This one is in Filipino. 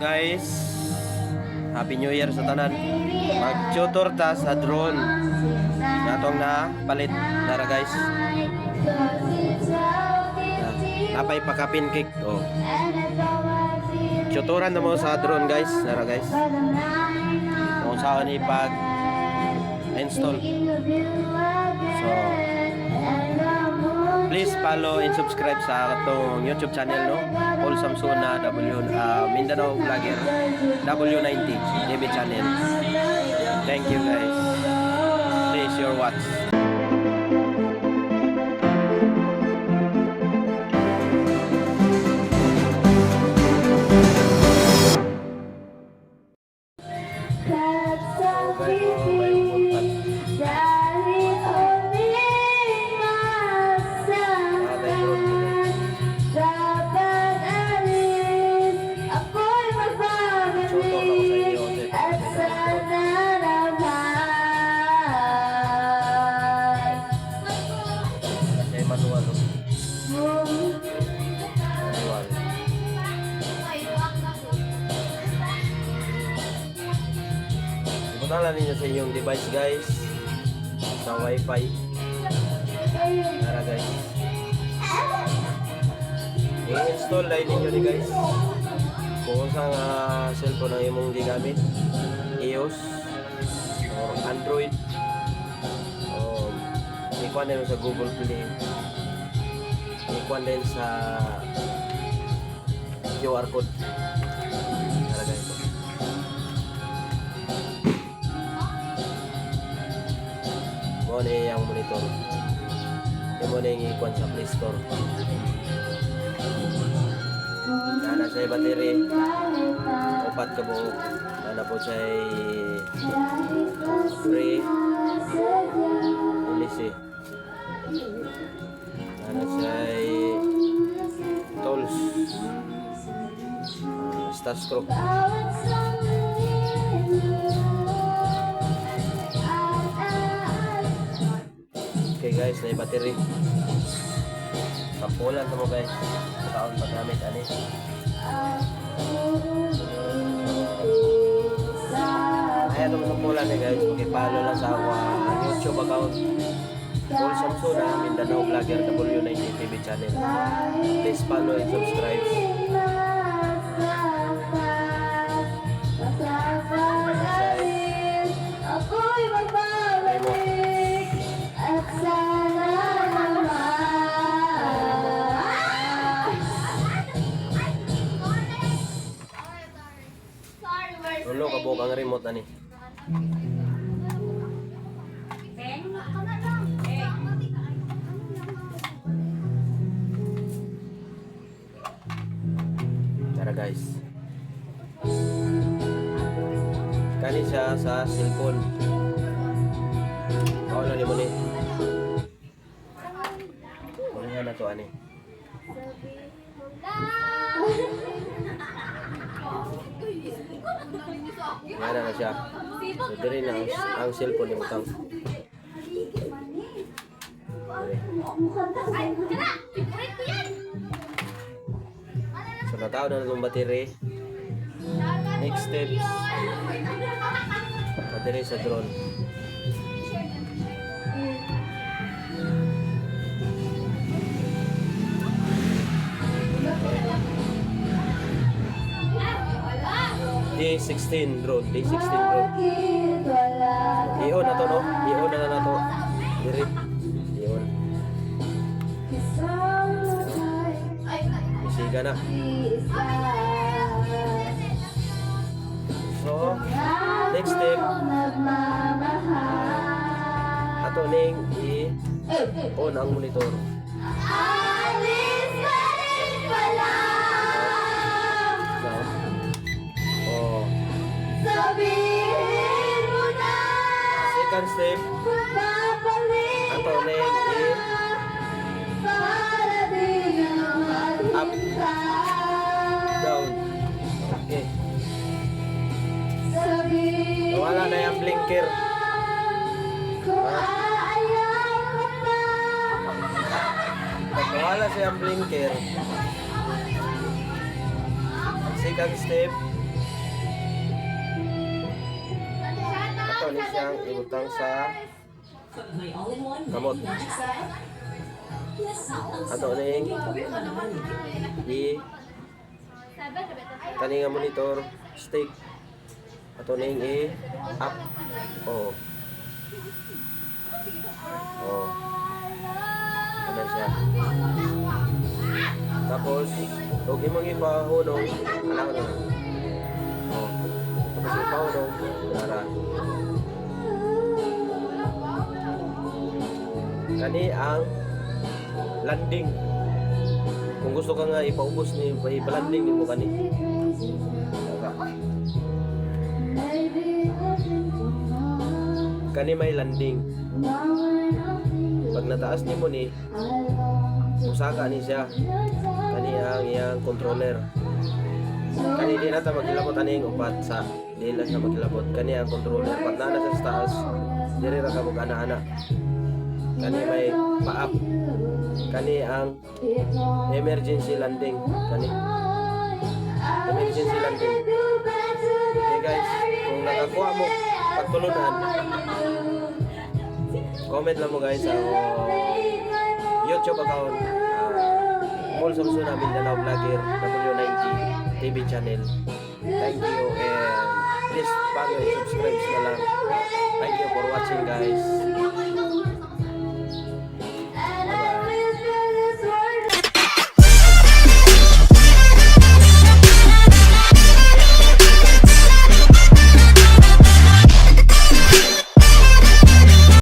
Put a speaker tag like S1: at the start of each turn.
S1: Guys, Happy New Year sa tanan. Mag-tutor ta sa drone. Natong na palit nara guys. Napay pakapin kick. Oh. Tutoran na mo sa drone guys. Nara guys. Kung saan ipag install. So, please follow and subscribe sa atong YouTube channel, no? Paul Samsona Mindanao Vlogger W90 TV channel. Thank you guys. Please your watch. Ipuntahan ninyo sa inyong device guys sa wifi. Tara guys, i-install lang ninyo ni guys kung saan cellphone ang imong gigamit, iOS or Android, ikuan din sa Google Play, ikuan din sa QR code. Tara guys, mo ni ang monitor. Mo ni ang ikuan sa Play Store. Nana sa battery, upat ka buo. Nana po sa free ilisi. Nana sa tools, star stroke. Okay guys, na battery. Kampulan mo guys. Taon paggamit ani. Ayan itong kampulan eh guys. Pakipalo lang sa YouTube account. Paul Samsona Mindanao Vlogger W90 TV channel. Please follow and subscribe. Ulo kabuk ang remote ani. Tara guys. Kani siya sa cellphone. Ano ni mo ni? Ano na to ani? Yan na siya. So, diri na ang cellphone ni Mutang. So, natao na itong battery. Next steps, battery sa drone. D16 drone, D16 drone. I-on na to, no? I-on na to. Diri. I-on. Isiga na. So, next step, ato ning i-on ang monitor. Second step, ato ning up, down. Okay. Wala na yung blinker. Wala siyang blinker. Second step, ato ni siyang ibutang sa kamot. Ato ning kani nga monitor stick. Ato ning up. Oh. Oh. Ano siya? Tapos, huwag imong ipahunong, alam na. Oh. Tapos ipahunong, nara. Kani ang landing. Kung gusto ka nga ipaubos ni ipalanding mo kani. Kani may landing. Pag nataas ni mo ni usaka ni siya. Kani ang iyang controller. Kani di na ta magilabot aning upat sa di na siya magilabot. Kani ang controller. Pag nana sa taas, diri ra ka mag ana-ana. Kani may pa-up. Kani ang emergency landing. Kani emergency landing. Okay guys, kung nakakuha mo pagtulunan, comment lang mo guys sa YouTube account Paul Samsona Mindanao Vlogger W90 TV channel. Thank you and please subscribe na lang. Thank you for watching guys.